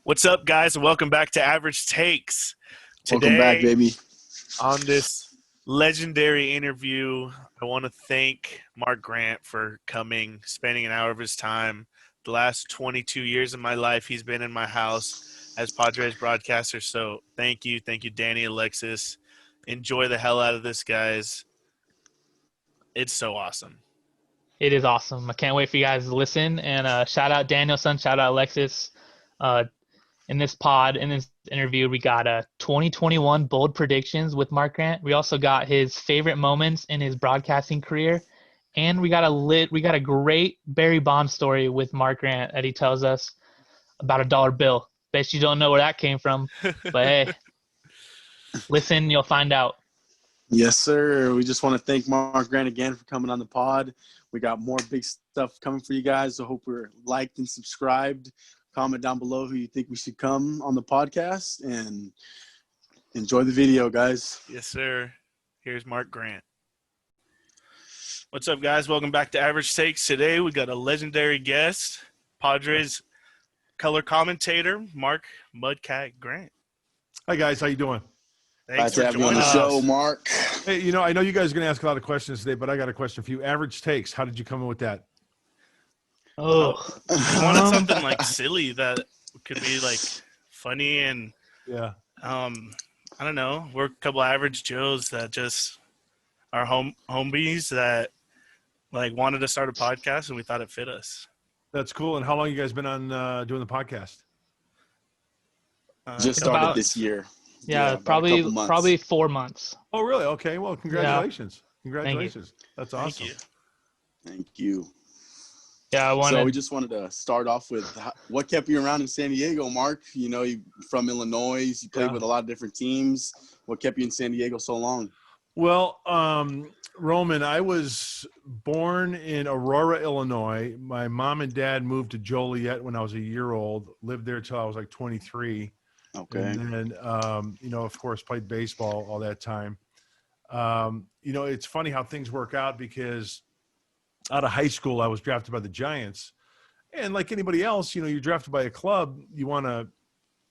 What's up, guys, and welcome back to Average Takes. Welcome back, baby. On this legendary interview, I want to thank Mark Grant for coming, spending an hour of his time. The last 22 years of my life, he's been in my house as Padres broadcaster. So thank you, Danny, Alexis. Enjoy the hell out of this, guys. It's so awesome. It is awesome. I can't wait for you guys to listen. And shout out Danielson, shout out Alexis. In this interview, we got 2021 bold predictions with Mark Grant. We also got his favorite moments in his broadcasting career, and we got a great Barry Bonds story with Mark Grant that he tells us about a dollar bill. Bet you don't know where that came from, but hey, listen, you'll find out. Yes, sir. We just want to thank Mark Grant again for coming on the pod. We got more big stuff coming for you guys. So hope we're liked and subscribed. Comment down below who you think we should come on the podcast, and enjoy the video, guys. Yes, sir. Here's Mark Grant. What's up, guys? Welcome back to Average Takes. Today we got a legendary guest, Padres color commentator, Mark Mudcat Grant. Hi, guys. How you doing? Thanks Glad to have you on the show, Mark. Hey, I know you guys are going to ask a lot of questions today, but I got a question for you. Average Takes, how did you come in with that? I wanted something like silly that could be like funny and I don't know. We're a couple average Joes that just are homies that like wanted to start a podcast, and we thought it fit us. That's cool. And how long you guys been on doing the podcast? Just started this year. Yeah, probably 4 months. Oh, really? Okay. Well, congratulations. Yeah. Congratulations. That's awesome. Thank you. Yeah, So we just wanted to start off with what kept you around in San Diego, Mark? You're from Illinois. You played with a lot of different teams. What kept you in San Diego so long? Well, Roman, I was born in Aurora, Illinois. My mom and dad moved to Joliet when I was a year old, lived there till I was like 23. Okay. And then, of course, played baseball all that time. It's funny how things work out because out of high school, I was drafted by the Giants. And like anybody else, you're drafted by a club. You want to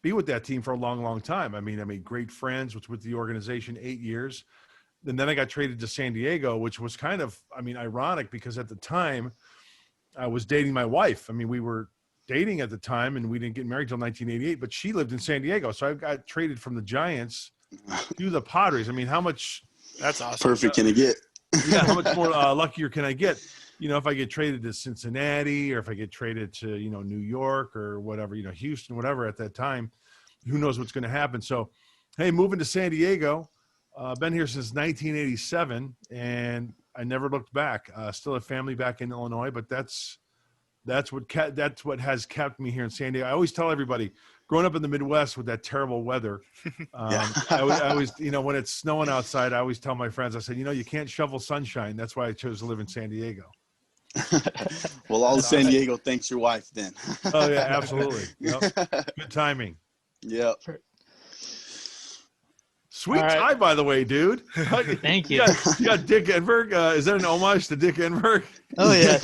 be with that team for a long, long time. I made great friends with the organization 8 years. And then I got traded to San Diego, which was kind of, ironic because at the time I was dating my wife. We were dating at the time and we didn't get married till 1988, but she lived in San Diego. So I got traded from the Giants to the Padres. How much – that's awesome. Perfect can it get? Yeah, how much more luckier can I get? If I get traded to Cincinnati or if I get traded to, New York or whatever, Houston, whatever at that time, who knows what's going to happen. So, hey, moving to San Diego, been here since 1987 and I never looked back. Still have family back in Illinois, but that's what has kept me here in San Diego. I always tell everybody, growing up in the Midwest with that terrible weather, I always, when it's snowing outside, I always tell my friends, I said, you can't shovel sunshine. That's why I chose to live in San Diego. Well, all of San Diego thanks your wife then. Oh, yeah, absolutely. Yep. Good timing. Yep. Sweet tie, by the way, dude. Thank you. You got Dick Enberg. Is that an homage to Dick Enberg? Oh, yeah.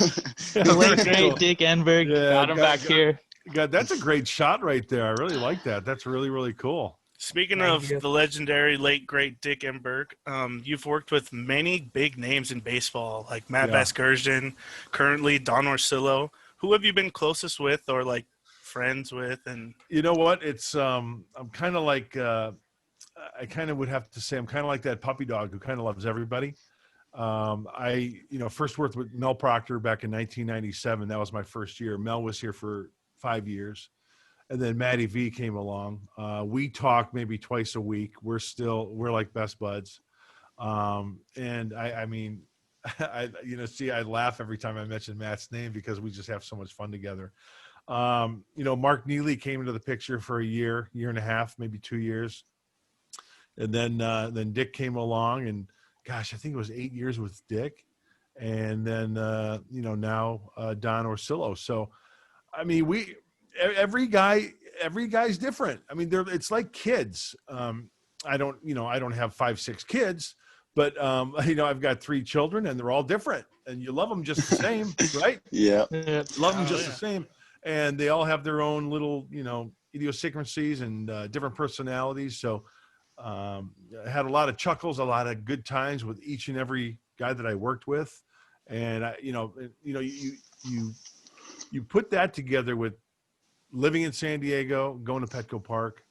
The late, great Dick Enberg. Yeah, got him back here. God, that's a great shot right there. I really like that. That's really, really cool. Speaking of the legendary late, great Dick Enberg, you've worked with many big names in baseball, like Matt Vasgersian, currently Don Orsillo. Who have you been closest with or, like, friends with? And you know what? It's I'm kind of like I kind of would have to say I'm kind of like that puppy dog who kind of loves everybody. I first worked with Mel Proctor back in 1997. That was my first year. Mel was here for 5 years. And then Matty V came along. We talk maybe twice a week. We're like best buds. And I laugh every time I mention Matt's name because we just have so much fun together. Mark Neely came into the picture for a year and a half, maybe 2 years. And then Dick came along and gosh, I think it was 8 years with Dick. And then, now Don Orsillo. So, every guy's different. It's like kids. I don't have 5-6 kids, but I've got 3 children and they're all different and you love them just the same, right? Yeah. Love them just the same. And they all have their own little, idiosyncrasies and different personalities. So I had a lot of chuckles, a lot of good times with each and every guy that I worked with. And you put that together with living in San Diego, going to Petco Park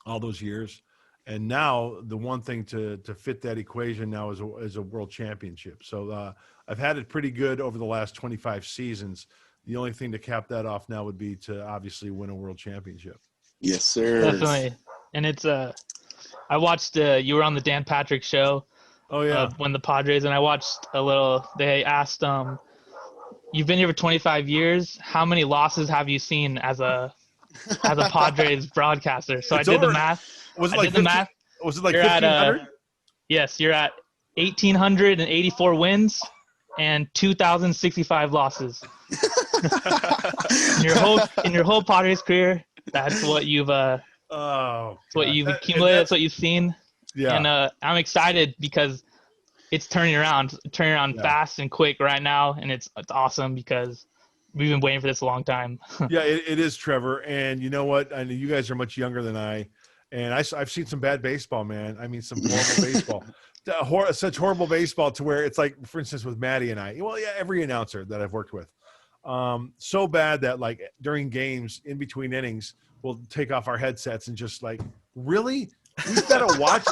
all those years. And now the one thing to fit that equation now is a world championship. So I've had it pretty good over the last 25 seasons. The only thing to cap that off now would be to obviously win a world championship. Yes, sir. Definitely. And it's I watched you were on the Dan Patrick show. Oh yeah. When the Padres, and I watched a little. They asked you've been here for 25 years. How many losses have you seen as a Padres broadcaster? So I did the math. Was it I like did the math. Was it like You're 1,500? Yes, you're at 1,884 wins and 2,065 losses. in your whole Padres career, that's what you've accumulated. That's what you've seen. Yeah. And I'm excited because it's turning around fast and quick right now, and it's awesome because we've been waiting for this a long time. Yeah, it is, Trevor. And you know what? I know you guys are much younger than I, and I've seen some bad baseball, man. I mean, some horrible baseball. Such horrible baseball to where it's like, for instance, with Maddie and I. Well, yeah, every announcer that I've worked with. So bad that like during games, in between innings, we'll take off our headsets and just like, really? We've got to watch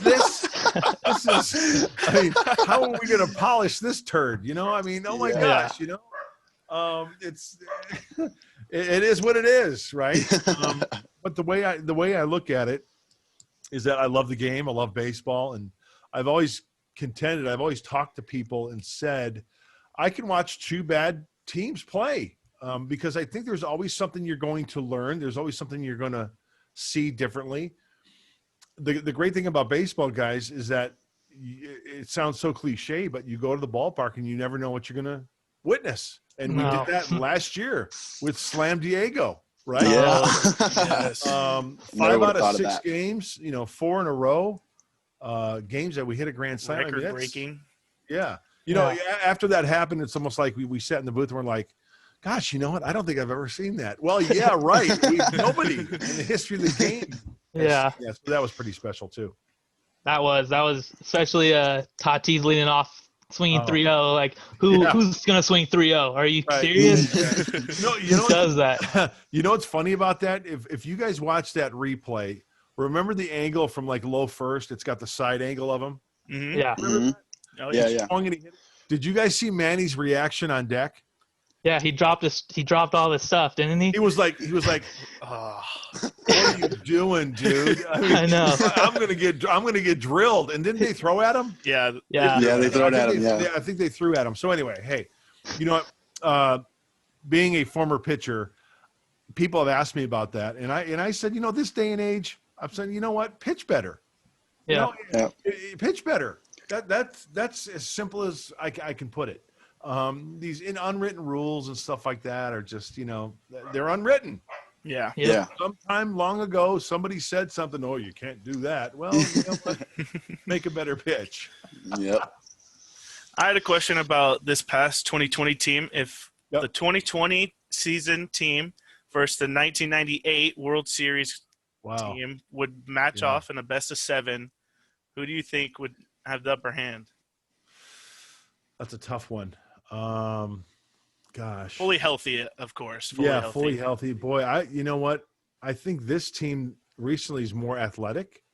this. This is, I mean, how are we going to polish this turd? You know, I mean, oh my gosh, you know, it is what it is, right? But the way I look at it is that I love the game. I love baseball, and I've always talked to people and said, I can watch two bad teams play because I think there's always something you're going to learn. There's always something you're going to see differently. The great thing about baseball, guys, is that it sounds so cliche, but you go to the ballpark and you never know what you're going to witness. And we did that last year with Slam Diego, right? Yeah. Yes. 5 out of 6 games, 4 in a row, games that we hit a grand slam. Record breaking. Yeah. You know, after that happened, it's almost like we sat in the booth and we're like, gosh, you know what? I don't think I've ever seen that. Well, yeah, right. Nobody in the history of the game. Yeah. So that was pretty special too. That was especially Tatis leading off swinging 3-0. Like who's gonna swing 3-0? Are you serious? No, Who does that? You know what's funny about that? If you guys watch that replay, remember the angle from like low first? It's got the side angle of him. Mm-hmm. Yeah. Mm-hmm. Oh, Yeah. Did you guys see Manny's reaction on deck? Yeah, he dropped all this stuff, didn't he? He was like, oh, what are you doing, dude? I know. I'm gonna get drilled. And didn't they throw at him? Yeah. They threw it at him. Yeah. I think they threw at him. So anyway, hey, you know what? Being a former pitcher, people have asked me about that, and I said, this day and age, I'm saying, you know what? Pitch better. Yeah. Pitch better. That's as simple as I can put it. These unwritten rules and stuff like that are just, they're unwritten. Yeah. Sometime long ago, somebody said something. Oh, you can't do that. Well, make a better pitch. Yep. I had a question about this past 2020 team. If the 2020 season team versus the 1998 World Series team would match off in a best of 7, who do you think would have the upper hand? That's a tough one. Gosh. Fully healthy, of course. Fully healthy. Boy, you know what? I think this team recently is more athletic.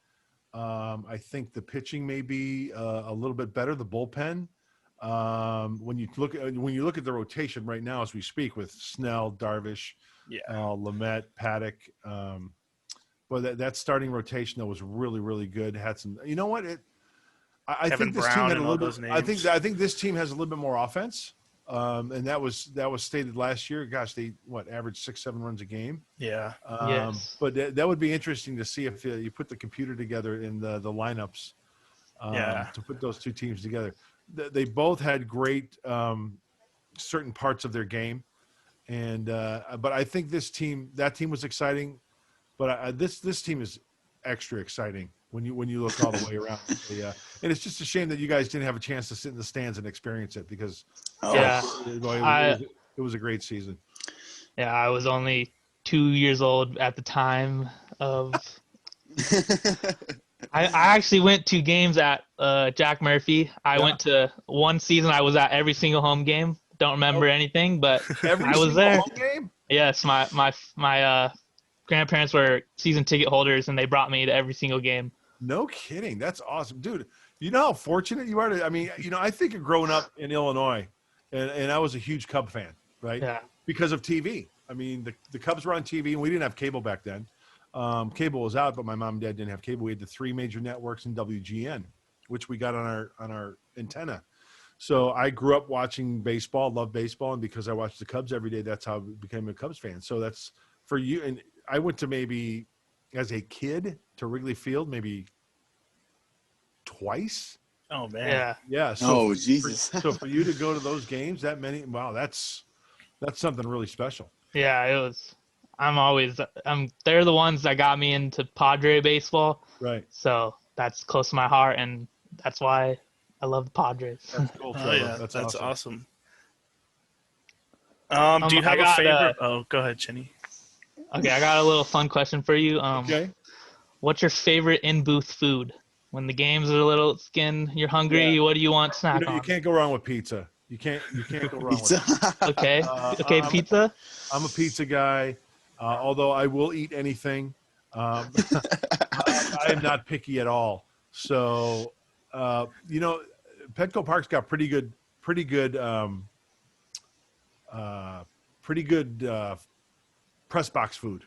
I think the pitching may be a little bit better. The bullpen. When you look at the rotation right now as we speak with Snell, Darvish, Lamet, Paddock. That starting rotation that was really, really good. Had some. You know what? I think this team had a little bit. I think this team has a little bit more offense, and that was stated last year. Gosh, they averaged 6-7 runs a game. Yeah. But that would be interesting to see if you put the computer together in the lineups. To put those two teams together. They both had great certain parts of their game, and but I think that team was exciting, but this team is extra exciting. When you look all the way around, and it's just a shame that you guys didn't have a chance to sit in the stands and experience it because it was a great season. Yeah, I was only 2 years old at the time of. I actually went to games at Jack Murphy. I went to one season. I was at every single home game. Don't remember anything, but Every I was single there. home game? Yes, my grandparents were season ticket holders, and they brought me to every single game. No kidding. That's awesome. Dude, you know how fortunate you are to, I mean, you know, I think of growing up in Illinois, and I was a huge Cub fan, right? Yeah. Because of TV. I mean, the Cubs were on TV, and we didn't have cable back then. Cable was out, but my mom and dad didn't have cable. We had the 3 major networks and WGN, which we got on our antenna. So I grew up watching baseball, loved baseball, and because I watched the Cubs every day, that's how I became a Cubs fan. So that's for you. And I went to maybe as a kid to Wrigley Field maybe twice. Oh man. Yeah. Yeah. So Jesus. So for you to go to those games that many, wow, that's something really special. Yeah, it was. They're the ones that got me into Padre baseball. Right. So that's close to my heart, and that's why I love the Padres. That's cool. Oh Trevor. yeah, That's awesome. Do you have a favorite? Go ahead, Jenny. Okay, I got a little fun question for you. Okay. What's your favorite in-booth food? When the games are a little skin, you're hungry. Yeah. What do you want to snack You on? can't go wrong with pizza. You can't go wrong with pizza. Okay. I'm- Pizza. I'm a pizza guy, although I will eat anything. I am not picky at all. So, you know, Petco Park's got pretty good press box food.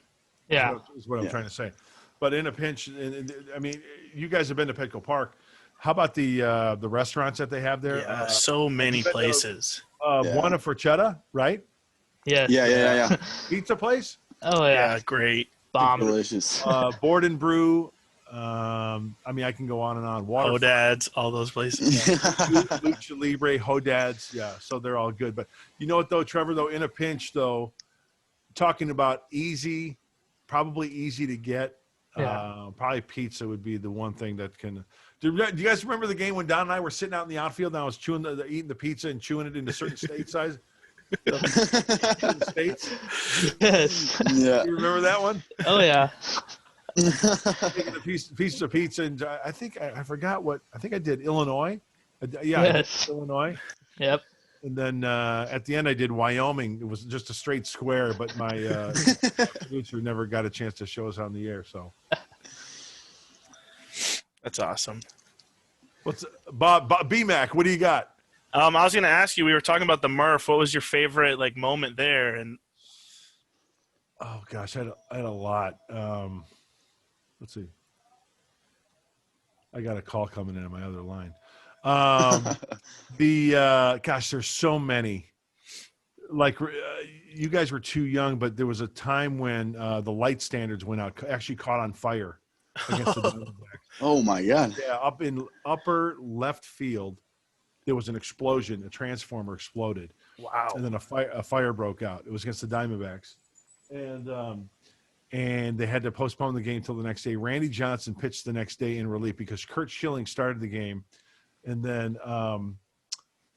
Yeah. Is what I'm trying to say. But in a pinch, and I mean, you guys have been to Petco Park. How about the restaurants that they have there? Yeah, so many places. Buona Forchetta, right? Yes. Yeah. Pizza place. Oh yeah. Yeah, great. Bomb. Delicious. Board and Brew. I mean, I can go on and on. Hodads, all those places. Lucha Libre, Hodads. Yeah, so they're all good. But you know what, though, Trevor, though, in a pinch, though, talking about probably easy to get, probably pizza would be the one thing that can – do you guys remember the game when Don and I were sitting out in the outfield and I was eating the pizza and chewing it into certain state size? States? Yes. Yeah. You remember that one? Oh yeah. Taking a piece of pizza, and I think I forgot what I think I did Illinois. I did Illinois. Yep. And then at the end, I did Wyoming. It was just a straight square, but my producer never got a chance to show us on the air. So That's awesome. what's Bob B-Mac? What do you got? I was going to ask you. We were talking about the Murph. What was your favorite moment there? And Oh gosh, I had a lot. Let's see. I got a call coming in on my other line. There's so many. Like you guys were too young, but there was a time when the light standards went out. Actually, caught on fire against the Diamondbacks. Oh my God. Yeah, up in upper left field, there was an explosion. A transformer exploded. wow. And then a fire broke out. It was against the Diamondbacks, and they had to postpone the game till the next day. Randy Johnson pitched the next day in relief because Kurt Schilling started the game, and then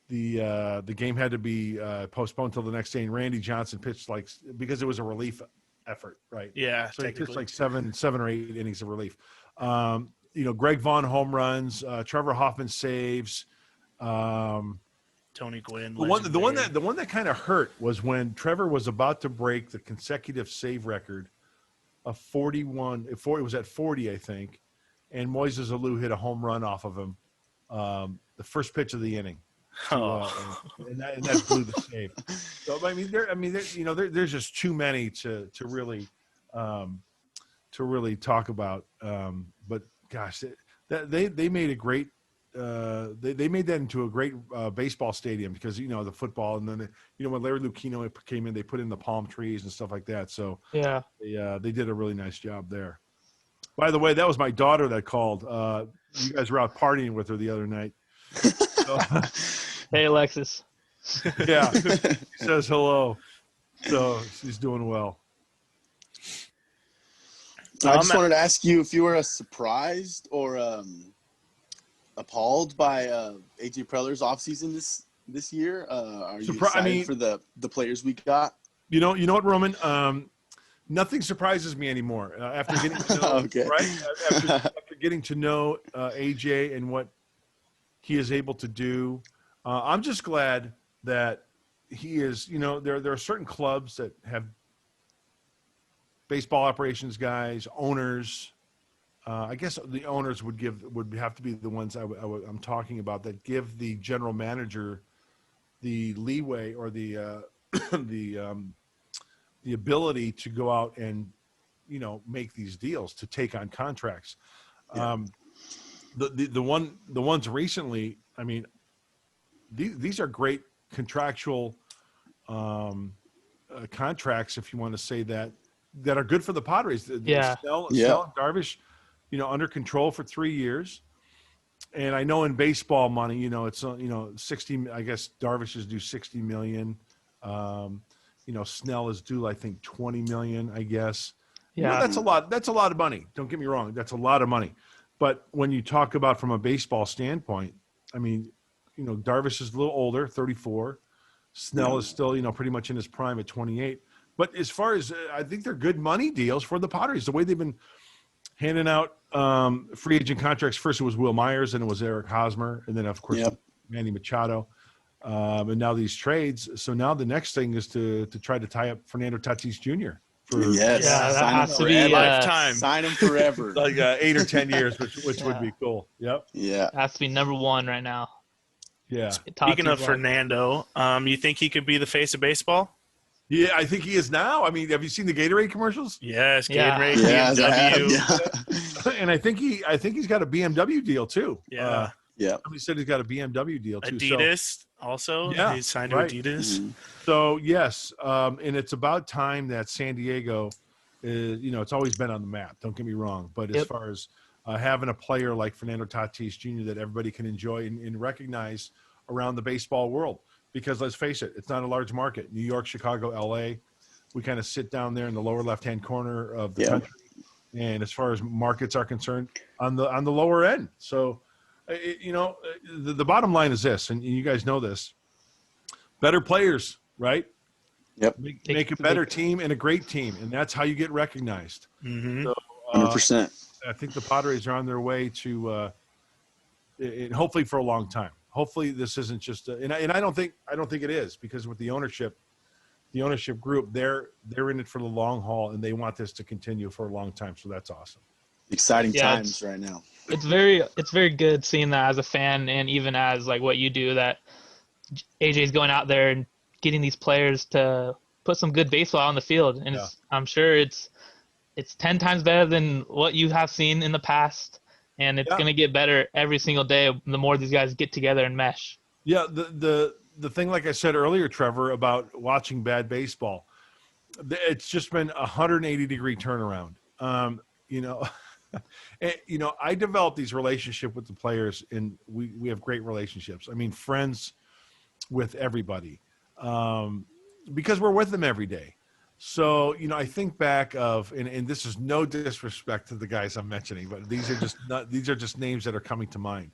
the game had to be postponed till the next day. And Randy Johnson pitched because it was a relief effort, right? Yeah. So he pitched like seven or 8 innings of relief. Greg Vaughn home runs, Trevor Hoffman saves. Tony Gwynn. The one that kind of hurt was when Trevor was about to break the consecutive save record of 41. It was at 40, I think, and Moises Alou hit a home run off of him, the first pitch of the inning, and that blew the save. So I mean, there's just too many to really talk about. But gosh, they made a great. They made that into a great baseball stadium because the football, and then when Larry Lucchino came in, they put in the palm trees and stuff like that. So Yeah. they did a really nice job there. By the way, that was my daughter that called. You guys were out partying with her the other night. So, Hey Alexis. yeah, she says hello. So she's doing well. I just wanted to ask you if you were surprised or appalled by AJ Preller's offseason this year. Are you excited for the players we got? You know what, Roman? nothing surprises me anymore after getting to know Okay. after getting to know AJ and what he is able to do. I'm just glad that he is. You know, there are certain clubs that have baseball operations guys, owners. I guess the owners would have to be the ones I'm talking about that give the general manager the leeway or the the ability to go out and, you know, make these deals, to take on contracts. Yeah. The ones recently, I mean, these are great contractual contracts, if you want to say that are good for the Padres. Yeah. Snell Yeah. and Darvish, you know, under control for 3 years. And I know in baseball money, you know, it's, you know, 60, I guess Darvish is due 60 million. You know, Snell is due, I think, 20 million, I guess. You know, Yeah. that's a lot. That's a lot of money. Don't get me wrong. That's a lot of money. But when you talk about from a baseball standpoint, I mean, you know, Darvish is a little older, 34. Snell is still, you know, pretty much in his prime at 28. But as far as I think they're good money deals for the Padres, the way they've been handing out free agent contracts. First it was Will Myers, and it was Eric Hosmer, and then of course Manny Machado, and now these trades. So now the next thing is to try to tie up Fernando Tatis Jr. for Yes. Yeah, that Sign him has to be forever. Lifetime. Sign him forever. like 8 or 10 years, which would be cool. Yep. Yeah. has to be number one right now. Yeah. Speaking of Tatis, Fernando, you think he could be the face of baseball? Yeah, I think he is now. I mean, have you seen the Gatorade commercials? Yes, Yeah. Gatorade, Yes, I have. BMW. Yeah. And I think he's got a BMW deal too. Yeah. Yeah. Somebody said he's got a BMW deal too. Adidas also. Yeah, He's signed right. to Adidas. Mhm. So yes, and it's about time that San Diego is, you know, it's always been on the map. Don't get me wrong, but as Yep. far as having a player like Fernando Tatis Jr. that everybody can enjoy and recognize around the baseball world, because let's face it, it's not a large market. New York, Chicago, LA, we kind of sit down there in the lower left-hand corner of the country, and as far as markets are concerned, on the lower end. So, you know, the bottom line is this, and you guys know this: better players, right? Yep. Make a better team and a great team, and that's how you get recognized. Mm-hmm. So, 100%. I think the Padres are on their way to, and hopefully for a long time. Hopefully this isn't just, and I don't think it is, because with the ownership group, they're in it for the long haul, and they want this to continue for a long time. So that's awesome. Exciting Yeah, times right now. It's very good seeing that as a fan, and even as like what you do, that AJ's going out there and getting these players to put some good baseball on the field, and I'm sure it's 10 times better than what you have seen in the past, and it's going to get better every single day the more these guys get together and mesh. Yeah, the thing, like I said earlier, Trevor, about watching bad baseball, it's just been a 180-degree turnaround. You know, and, you know, I developed these relationships with the players, and we have great relationships. I mean, friends with everybody, because we're with them every day. So, you know, I think back of, and this is no disrespect to the guys I'm mentioning, but these are just names that are coming to mind.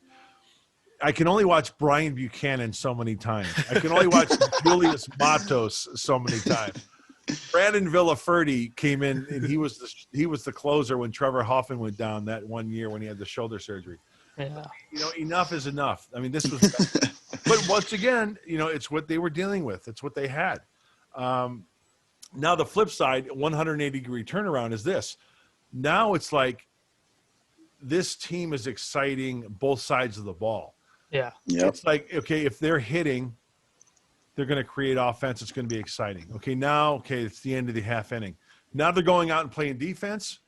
I can only watch Brian Buchanan so many times. I can only watch Julius Matos so many times. Brandon Villaferde came in, and he was the closer when Trevor Hoffman went down that one year when he had the shoulder surgery. Yeah. You know, enough is enough. I mean, this was, but once again, you know, it's what they were dealing with. It's what they had. Now the flip side, 180-degree turnaround is this. Now it's like this team is exciting both sides of the ball. Yeah. Yep. It's like, okay, if they're hitting, they're going to create offense. It's going to be exciting. Okay, it's the end of the half inning. Now they're going out and playing defense.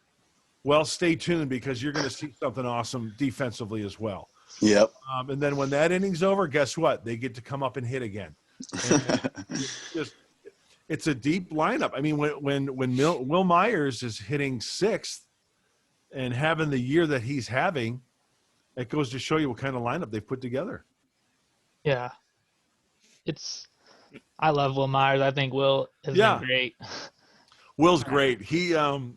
Well, stay tuned, because you're going to see something awesome defensively as well. Yep. And then when that inning's over, guess what? They get to come up and hit again. And it's a deep lineup. I mean, when Will Myers is hitting sixth and having the year that he's having, it goes to show you what kind of lineup they've put together. Yeah. I love Will Myers. I think Will has been great. Will's great. He, you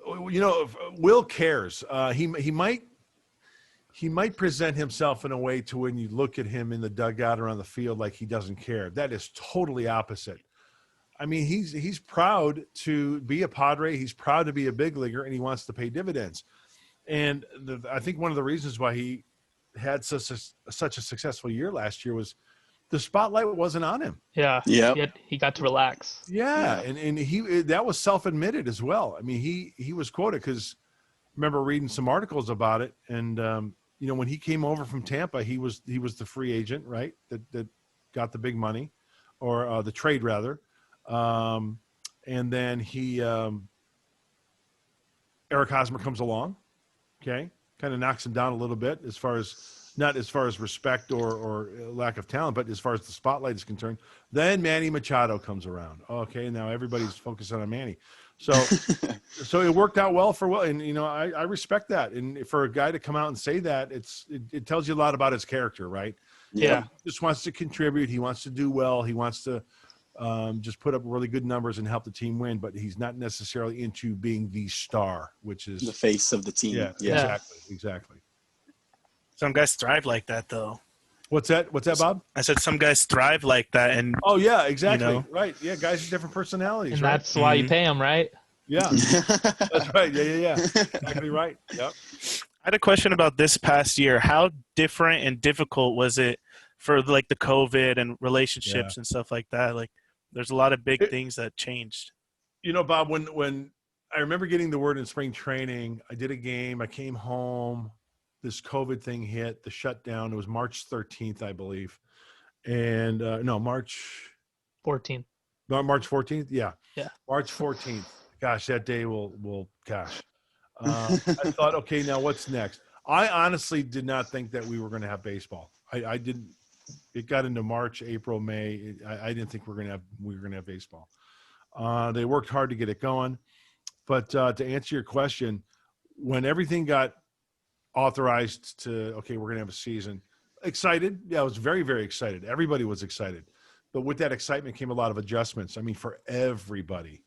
know, Will cares. He might present himself in a way to when you look at him in the dugout or on the field like he doesn't care. That is totally opposite. I mean, he's proud to be a Padre. He's proud to be a big leaguer, and he wants to pay dividends. And I think one of the reasons why he had such a successful year last year was the spotlight wasn't on him. Yeah. Yep. He got to relax. Yeah. And he that was self-admitted as well. I mean, he was quoted because I remember reading some articles about it. And, when he came over from Tampa, he was the free agent, right, that got the big money, or the trade rather. And then Eric Hosmer comes along, okay, kind of knocks him down a little bit not as far as respect or lack of talent, but as far as the spotlight is concerned. Then Manny Machado comes around. Okay, now everybody's focusing on Manny. So it worked out well for Will, and I respect that. And for a guy to come out and say that, it tells you a lot about his character, right? Yeah. He just wants to contribute. He wants to do well. He wants to just put up really good numbers and help the team win, but he's not necessarily into being the star, which is the face of the team. Yeah. Exactly. Some guys thrive like that, though. What's that, Bob? I said some guys thrive like that, and oh yeah, exactly, right. Yeah, guys have different personalities, and right? that's why you pay them, right? Yeah, that's right. Yeah. Exactly right. Yep. I had a question about this past year. How different and difficult was it for like the COVID and relationships and stuff like that? Like, there's a lot of big things that changed. Bob, when I remember getting the word in spring training, I did a game. I came home. This COVID thing hit, the shutdown. It was March 13th, I believe. And March 14th. March 14th? Yeah. March 14th. Gosh, that day gosh. I thought, okay, now what's next? I honestly did not think that we were going to have baseball. I didn't. It got into March, April, May. I didn't think we were going to have baseball. They worked hard to get it going. But to answer your question, when everything got authorized to, okay, we're going to have a season. Excited. Yeah, I was very, very excited. Everybody was excited. But with that excitement came a lot of adjustments. I mean, for everybody.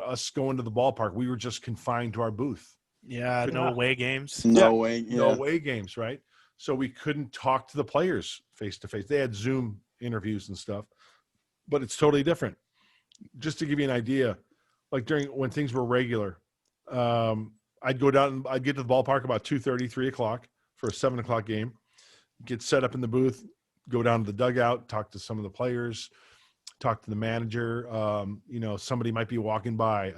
Us going to the ballpark, we were just confined to our booth. Yeah, no away games. No away games, right? So we couldn't talk to the players face to face. They had Zoom interviews and stuff, but it's totally different. Just to give you an idea, like when things were regular, I'd go down and I'd get to the ballpark about 2:30, 3 o'clock for a 7 o'clock game, get set up in the booth, go down to the dugout, talk to some of the players, talk to the manager. Somebody might be walking by.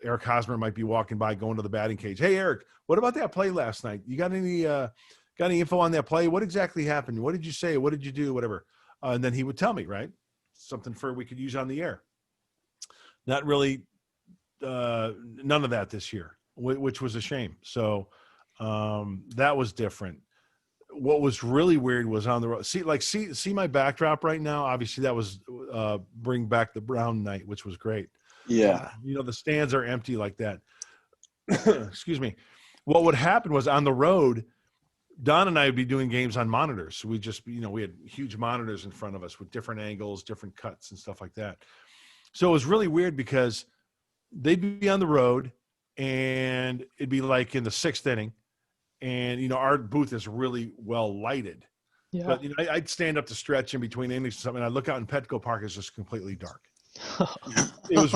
Eric Hosmer might be walking by, going to the batting cage. Hey, Eric, what about that play last night? You got any info on that play? What exactly happened? What did you say? What did you do? Whatever. And then he would tell me, right? Something we could use on the air. Not really, none of that this year, which was a shame. So that was different. What was really weird was on the road. See my backdrop right now. Obviously, that was bring back the brown night, which was great. Yeah. The stands are empty like that. Excuse me. What would happen was on the road, Don and I would be doing games on monitors. So we just, we had huge monitors in front of us with different angles, different cuts and stuff like that. So it was really weird because they'd be on the road and it'd be like in the sixth inning. And, our booth is really well lighted. Yeah. But, I'd stand up to stretch in between innings or something. And I'd look out in Petco Park, it's just completely dark. It was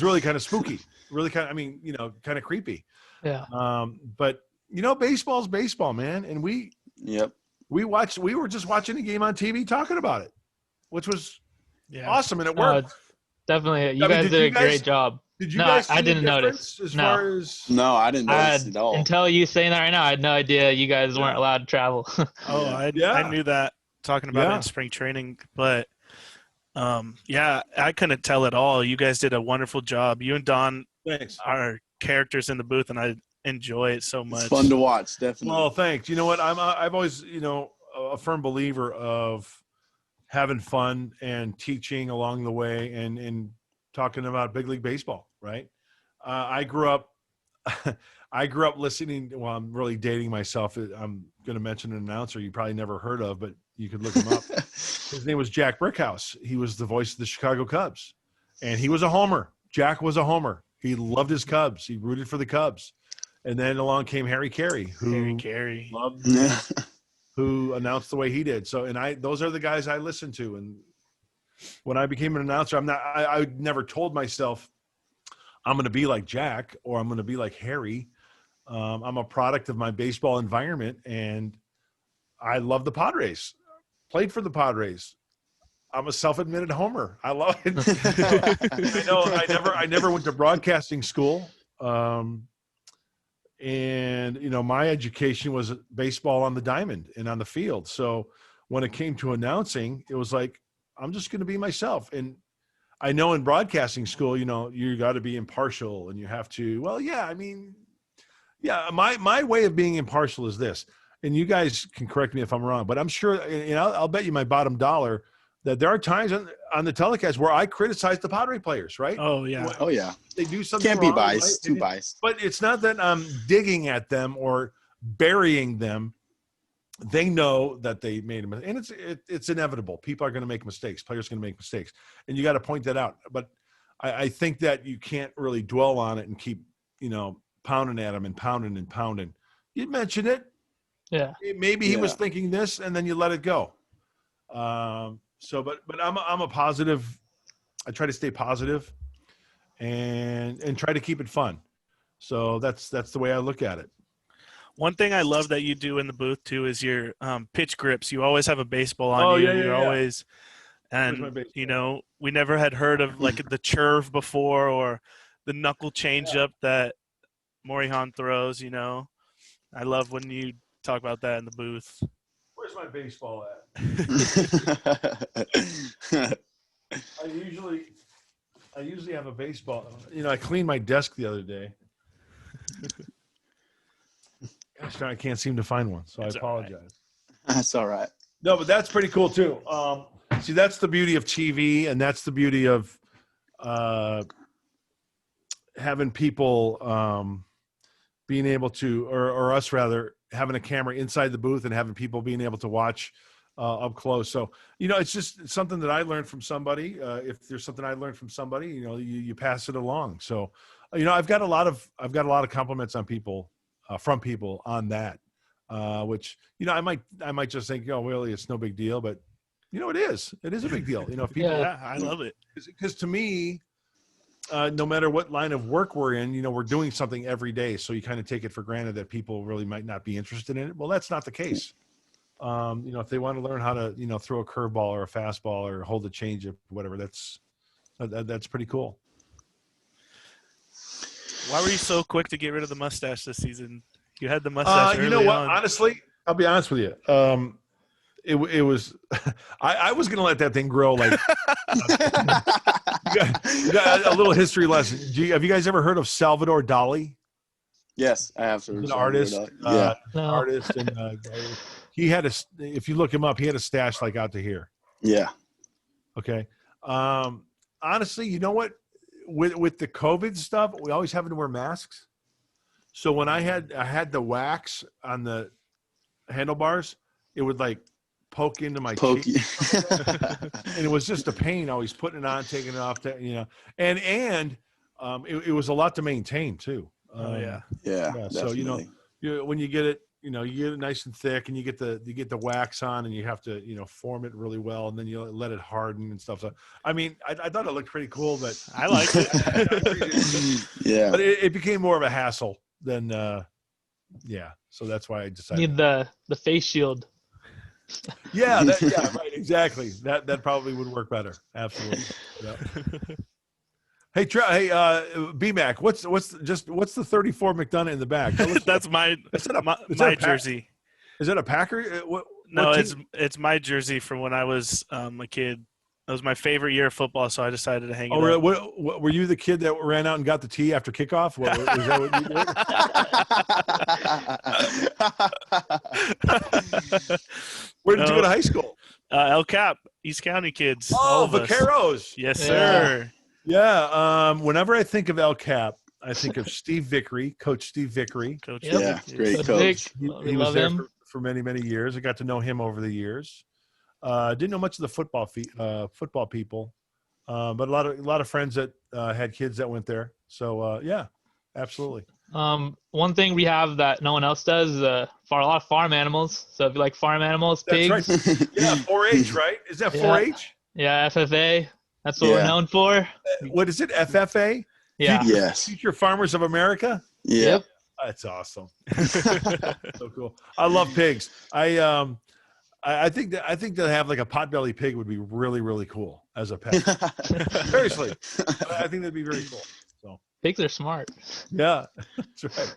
really kind of spooky, really kind of creepy. Yeah. But baseball's baseball, man. And we were just watching a game on TV talking about it, which was awesome. And it worked. Definitely. You guys did a great job. Did you guys see I didn't notice. No, I didn't notice at all. Until you saying that right now, I had no idea you guys weren't allowed to travel. I knew that talking about it in spring training, but I couldn't tell at all. You guys did a wonderful job. You and Don are characters in the booth, and I enjoy it so much. It's fun to watch, definitely. Well, thanks. You know what? I've always, a firm believer of having fun and teaching along the way and talking about big league baseball, right? I grew up listening. Well, I'm really dating myself. I'm going to mention an announcer you probably never heard of, but you could look him up. His name was Jack Brickhouse. He was the voice of the Chicago Cubs, and he was a homer. Jack was a homer. He loved his Cubs. He rooted for the Cubs. And then along came Harry Carey, who announced the way he did. So, those are the guys I listen to. And when I became an announcer, I never told myself I'm going to be like Jack or I'm going to be like Harry. I'm a product of my baseball environment, and I love the Padres. Played for the Padres. I'm a self-admitted homer. I love it. I know I never went to broadcasting school. And, my education was baseball on the diamond and on the field. So when it came to announcing, it was like, I'm just going to be myself. And I know in broadcasting school, you got to be impartial and you have to, my way of being impartial is this, and you guys can correct me if I'm wrong, but I'm sure, I'll bet you my bottom dollar that there are times on the telecast where I criticize the Padre players, right? Oh yeah. Oh yeah. They do something Can't wrong, be biased, right? too biased. But it's not that I'm digging at them or burying them. They know that they made a mistake, and it's inevitable. People are going to make mistakes. Players are going to make mistakes, and you got to point that out. But I think that you can't really dwell on it and keep, pounding at them and pounding and pounding. You mention it. Yeah. Maybe he was thinking this, and then you let it go. But I'm a positive. I try to stay positive and try to keep it fun. So that's the way I look at it. One thing I love that you do in the booth too is your pitch grips. You always have a baseball on you. You're always, and we never had heard of like the churve before or the knuckle changeup that Morihan throws. I love when you talk about that in the booth. Where's my baseball at? I usually have a baseball. I cleaned my desk the other day. Gosh, I can't seem to find one, so I apologize. Right. That's all right. No, but that's pretty cool too. See, that's the beauty of TV, and that's the beauty of having people being able to, or us rather, having a camera inside the booth and having people being able to watch up close. So, it's just something that I learned from somebody. If there's something I learned from somebody, you pass it along. So, I've got a lot of compliments on people. From people on that, which I might just think, oh, really, it's no big deal, but it is a big deal. If people, I love it because to me, no matter what line of work we're in, we're doing something every day, so you kind of take it for granted that people really might not be interested in it. Well, that's not the case. If they want to learn how to throw a curveball or a fastball or hold a changeup, whatever, that's pretty cool. Why were you so quick to get rid of the mustache this season? You had the mustache early You know what? on. Honestly, I'll be honest with you. It was I was going to let that thing grow. Like you got a little history lesson. Have you guys ever heard of Salvador Dali? Yes, I have. He's an artist. Artist, and he had a. If you look him up, he had a stash like out to here. Yeah. Okay. Honestly, you know what? With the COVID stuff, we always having to wear masks. So when I had the wax on the handlebars, it would like poke into my cheek, and it was just a pain always putting it on, taking it off. And it was a lot to maintain too. Yeah. So when you get it, you get it nice and thick, and you get the wax on, and you have to form it really well, and then you let it harden and stuff. So I thought it looked pretty cool, but I liked it. Yeah, but it became more of a hassle than So that's why I decided Need the face shield. Yeah, right, exactly. That probably would work better. Absolutely. Yeah. Hey, B-Mac, what's the 34 McDonough in the back? That's my jersey. Is that a Packer? No, it's my jersey from when I was a kid. It was my favorite year of football, so I decided to hang it up. Were you the kid that ran out and got the tee after kickoff? Was that what you did? Where did you go to high school? El Cap, East County kids. Oh, Vaqueros. Yes, sir. Yeah. Whenever I think of El Cap, I think of Steve Vickery, Coach Steve Vickery. Coach, yeah, great coach. He was there for many, many years. I got to know him over the years. Didn't know much of the football people, but a lot of friends that had kids that went there. So yeah, absolutely. One thing we have that no one else does is for a lot of farm animals. So if you like farm animals, pigs. That's right. Yeah, 4-H, right? Is that 4-H? Yeah, FFA. That's what we're Yeah. known for. What is it? FFA? Yeah. Yes. Future Farmers of America? Yeah. Yep. That's awesome. So cool. I love pigs. I think that have like a potbelly pig would be really, really cool as a pet. Seriously. I think that'd be very cool. So Pigs are smart. yeah, that's right.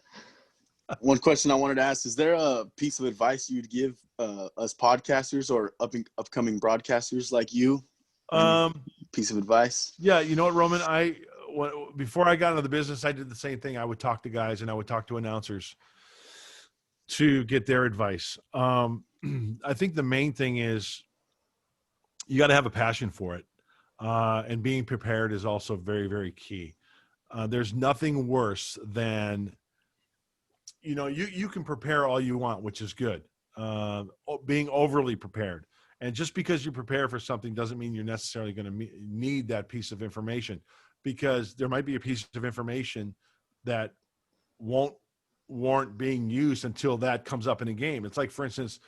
One question I wanted to ask, is there a piece of advice you'd give us podcasters or upcoming broadcasters like you? Piece of advice? Yeah, you know what, Roman? Before I got into the business, I did the same thing. I would talk to guys and I would talk to announcers to get their advice. I think the main thing is you got to have a passion for it. And being prepared is also very, very key. There's nothing worse than, you can prepare all you want, which is good. Being overly prepared. And just because you prepare for something doesn't mean you're necessarily going to need that piece of information, because there might be a piece of information that won't warrant being used until that comes up in a game. It's like, for instance,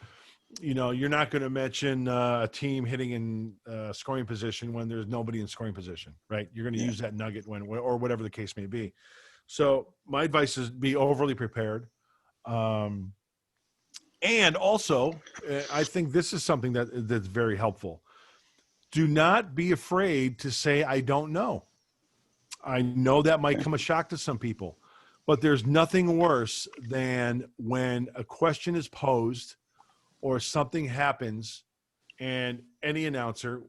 you're not going to mention a team hitting in scoring position when there's nobody in scoring position, right? You're going to use that nugget or whatever the case may be. So my advice is be overly prepared. And also, I think this is something that's very helpful. Do not be afraid to say, I don't know. I know that might come a shock to some people, but there's nothing worse than when a question is posed or something happens and any announcer,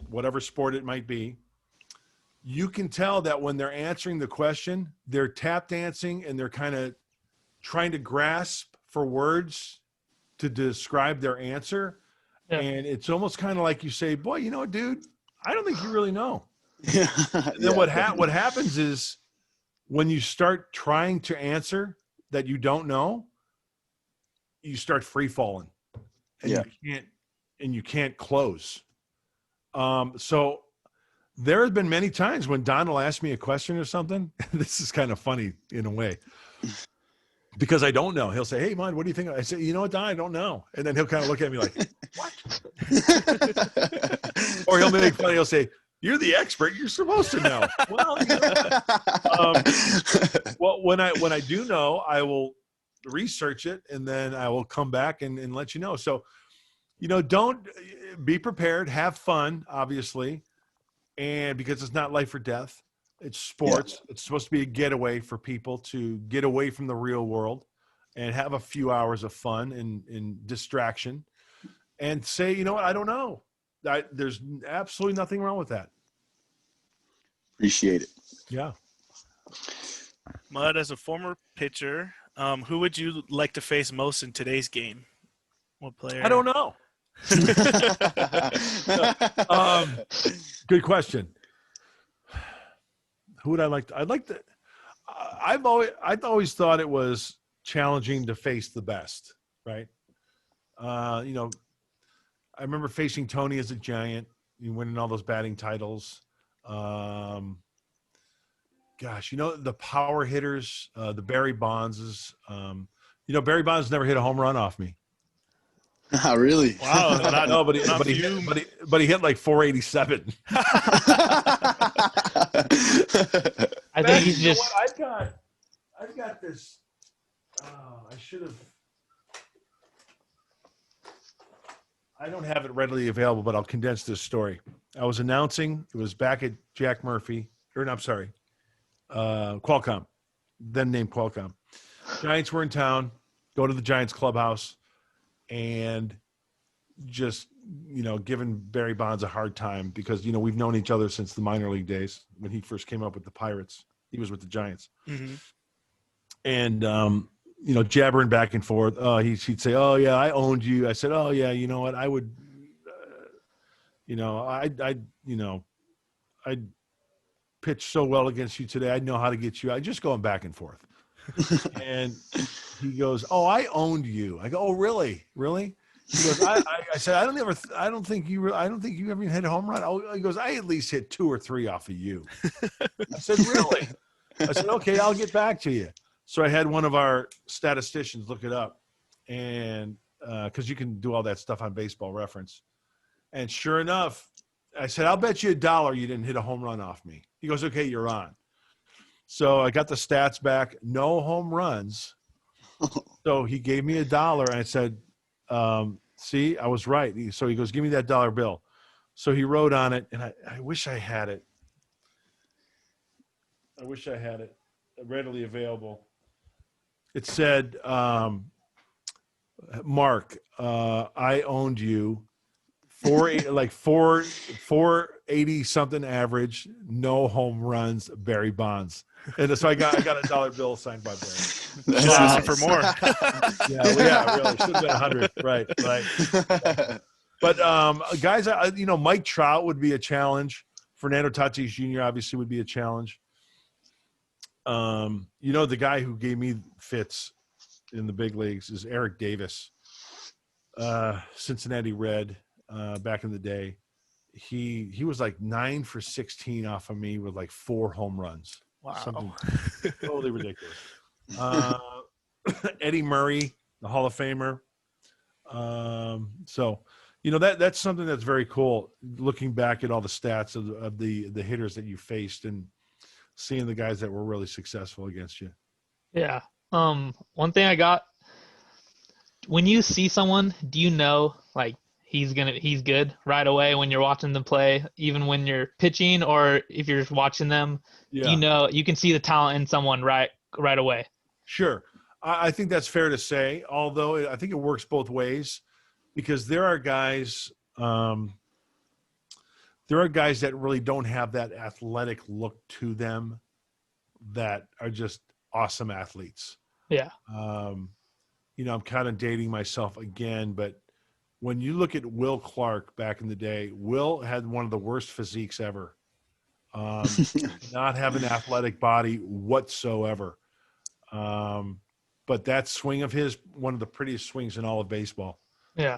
whatever sport it might be, you can tell that when they're answering the question, they're tap dancing and they're kind of trying to grasp for words to describe their answer. Yeah. And it's almost kind of like you say, boy, you know what, dude, I don't think you really know. Yeah. And then what happens is when you start trying to answer that you don't know, you start free falling and you can't close. So there have been many times when Don will ask me a question or something. This is kind of funny in a way, because I don't know. He'll say, hey, Mon, what do you think? I say, you know what, Don, I don't know. And then he'll kind of look at me like, what? Or he'll make fun. He'll say, you're the expert. You're supposed to know. Well, when I do know, I will research it and then I will come back and let you know. So, don't be prepared. Have fun, obviously. And because it's not life or death, it's sports. Yeah. It's supposed to be a getaway for people to get away from the real world and have a few hours of fun and distraction and say, you know what, I don't know. There's absolutely nothing wrong with that. Appreciate it. Yeah. Mud, as a former pitcher, who would you like to face most in today's game? What player? I don't know. Good question. Who would I like to? I'd like to. I've always thought it was challenging to face the best, right? I remember facing Tony as a Giant, winning all those batting titles. Gosh, the power hitters, the Barry Bondses. Barry Bonds never hit a home run off me. Oh, really? Wow. No, but he hit like 487. I think he's just. I've got this. I should have. I don't have it readily available, but I'll condense this story. I was announcing. It was back at Jack Murphy, Qualcomm, then named Qualcomm. Giants were in town. Go to the Giants clubhouse. And just, giving Barry Bonds a hard time because, we've known each other since the minor league days when he first came up with the Pirates. He was with the Giants. Mm-hmm. And, jabbering back and forth. He'd say, oh, yeah, I owned you. I said, oh, yeah, you know what? I would, I'd pitch so well against you today. I'd know how to get you. I just going back and forth. And he goes, oh, I owned you. I go, oh, really? Really? He goes, I said, I don't think you ever hit a home run. He goes, I at least hit 2 or 3 off of you. I said, really? I said, okay, I'll get back to you. So I had one of our statisticians look it up, and because you can do all that stuff on Baseball Reference. And sure enough, I said, I'll bet you $1 you didn't hit a home run off me. He goes, okay, you're on. So I got the stats back, no home runs. So he gave me $1, and I said, see, I was right. So he goes, give me that dollar bill. So he wrote on it, and I wish I had it. I wish I had it readily available. It said, Mark, I owned you 480 something average, no home runs, Barry Bonds. And so I got a dollar bill signed by Barry. Just asking for more. Yeah, really should have been 100. Right. But guys, Mike Trout would be a challenge. Fernando Tatis Jr. obviously would be a challenge. The guy who gave me fits in the big leagues is Eric Davis, Cincinnati Red, back in the day. He was like 9 for 16 off of me with like 4 home runs. Wow. Something totally ridiculous. Eddie Murray, the Hall of Famer. That's something that's very cool. Looking back at all the stats of the hitters that you faced and seeing the guys that were really successful against you. Yeah. One thing I got, when you see someone, do you know like he's good right away when you're watching them play, even when you're pitching or if you're just watching them? Yeah. You can see the talent in someone right away. Sure. I think that's fair to say, although I think it works both ways because there are guys that really don't have that athletic look to them that are just awesome athletes. Yeah. I'm kind of dating myself again, but when you look at Will Clark back in the day, Will had one of the worst physiques ever. Not have an athletic body whatsoever. But that swing of his, one of the prettiest swings in all of baseball. Yeah.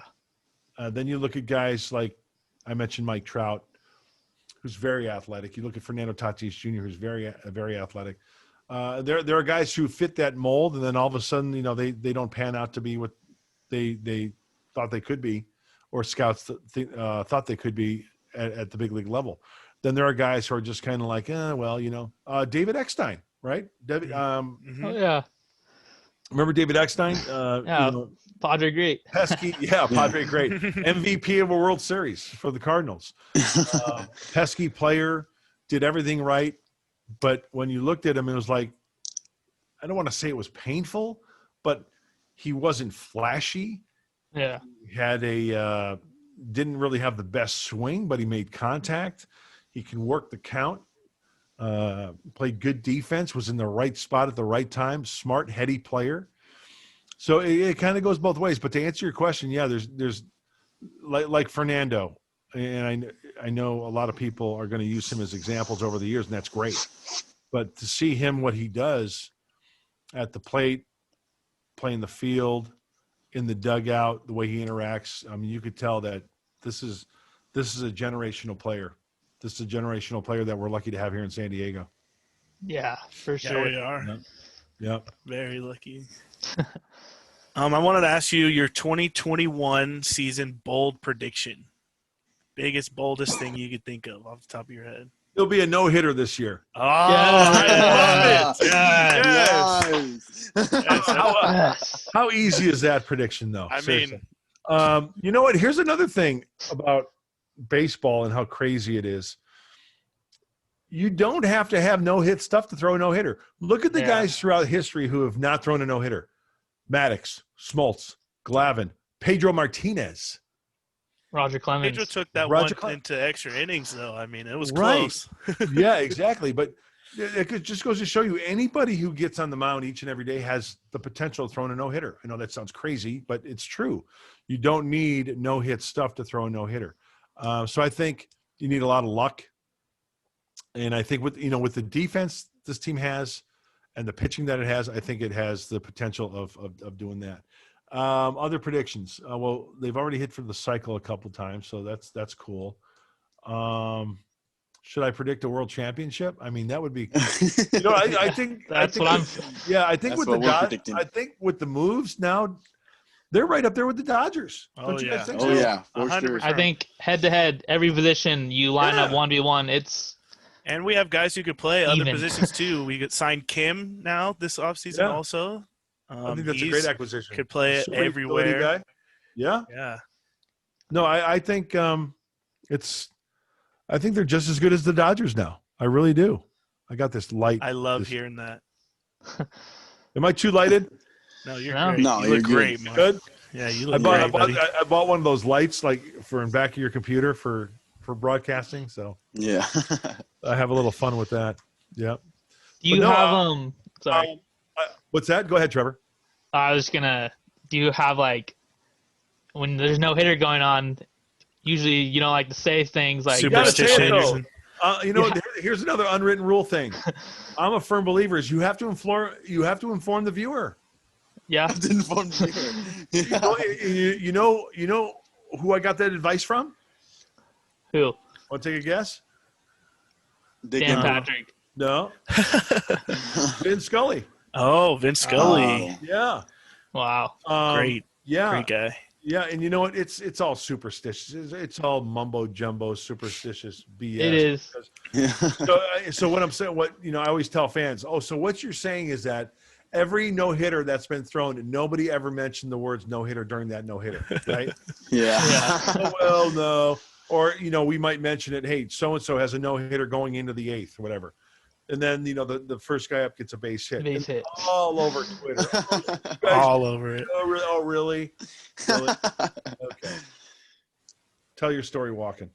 Then you look at guys like I mentioned Mike Trout, who's very athletic. You look at Fernando Tatis Jr., who's very, very athletic. There are guys who fit that mold, and then all of a sudden, they don't pan out to be what they thought they could be, or scouts thought they could be at the big league level. Then there are guys who are just kind of like, David Eckstein, right? Mm-hmm. Oh, yeah. Remember David Eckstein? Padre great. Pesky, yeah, Padre great. MVP of a World Series for the Cardinals. Pesky player, did everything right. But when you looked at him, it was like, I don't want to say it was painful, but he wasn't flashy. Yeah. He had didn't really have the best swing, but he made contact. He can work the count. Played good defense, was in the right spot at the right time, smart, heady player. So it kind of goes both ways. But to answer your question, yeah, there's like Fernando, and I know a lot of people are going to use him as examples over the years, and that's great. But to see him, what he does at the plate, playing the field, in the dugout, the way he interacts, I mean, you could tell that this is a generational player. This is a generational player that we're lucky to have here in San Diego. Yeah, for sure. Yeah, we are. Yep. Very lucky. I wanted to ask you your 2021 season bold prediction. Biggest, boldest thing you could think of off the top of your head. He'll be a no-hitter this year. Oh, I love it. Yes. Yes. How easy is that prediction, though? I Seriously. mean, You know what? Here's another thing about baseball and how crazy it is. You don't have to have no-hit stuff to throw a no-hitter. Look at the guys throughout history who have not thrown a no-hitter. Maddox, Smoltz, Glavine, Pedro Martinez. Roger Clemens. Pedro took that into extra innings, though. I mean, it was close. Yeah, exactly. But it just goes to show you anybody who gets on the mound each and every day has the potential of throwing a no-hitter. I know that sounds crazy, but it's true. You don't need no-hit stuff to throw a no-hitter. So I think you need a lot of luck. And I think with the defense this team has and the pitching that it has, I think it has the potential of doing that. Other predictions. Well, they've already hit for the cycle a couple times, so that's cool. Should I predict a world championship? I mean, that would be. I think that's what I'm. Yeah, I think That's with what we're predicting. I think with the moves now, they're right up there with the Dodgers. Oh, Don't you guys yeah. think Oh so? yeah, for sure. 100%. I think head to head, every position you line up Yeah. 1v1. It's And we have guys who could play other Even. positions too. We could sign Kim now this offseason Yeah. also. I think that's a great acquisition. Could play Super utility everywhere. guy. Yeah. Yeah. No, I think I think they're just as good as the Dodgers now. I really do. I got this light. I love hearing that. Am I too lighted? No, you're No. great. No, you you're look good. great, Mark. Good. Yeah, you I look bought, great, buddy. I bought one of those lights like for in back of your computer for broadcasting. So Yeah. I have a little fun with that. Yeah. do you no, have sorry. What's that? Go ahead, Trevor. I was gonna. Do you have like when there's no hitter going on? Usually, you don't like to say things like You gotta say it, Superstitions. though. Here's another unwritten rule thing. I'm a firm believer is you have to inform the viewer. yeah. Didn't fun You know who I got that advice from? Who? Want to take a guess? Dan Patrick. No. Vin Scully. Oh, Vince Scully. Yeah. Wow. Great. Yeah. Great guy. Yeah, and you know what? It's all superstitious. It's all mumbo jumbo, superstitious BS. It is. So what I'm saying, I always tell fans. Oh, so what you're saying is that every no hitter that's been thrown, nobody ever mentioned the words no hitter during that no hitter, right? Yeah. Oh, well, no. Or we might mention it. Hey, so and so has a no hitter going into the 8th, or whatever. And then the first guy up gets a base hit. Base hit. All over Twitter. All over it. Oh, really? Really? Okay. Tell your story walking.